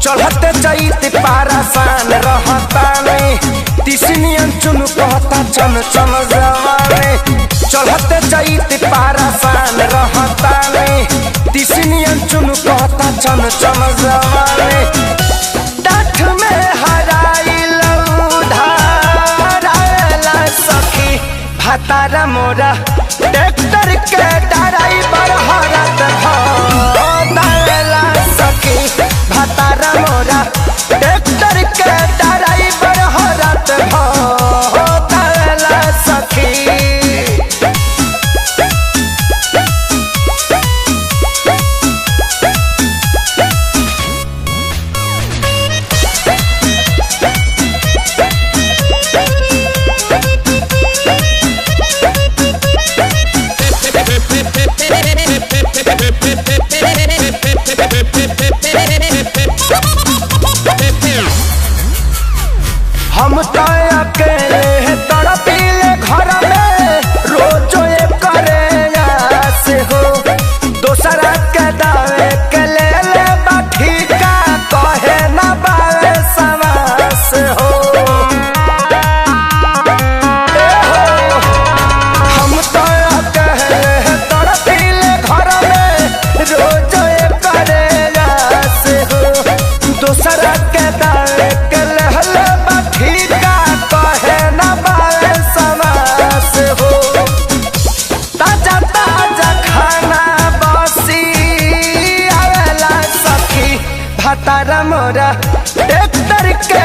चढ़ते चैत पारासान रहता नहीं तिसनियन चुन कहता चन चन जवाने। चढ़ते चैत पारासान रहता नहीं तिसनियन चुन कहता चन चन जवाने। डाठ में हराइल धाराला सखी भातारा मोरा ट्रैक्टर के ड्राइवर हरत भला सखी भातारा मोरा ट्रैक्टर के ड्राइवर हरत भला सखी। हम तो अकेले तड़पीले घर में रोजो करे से हो दोसरा के दावे के ले ले बाठी का कहे न बावे समास हो। हम तो अकेले तड़पीले घर में रोजो करे से हो दोसरा के दावे के ले भातारा मोरा ट्रैक्टर के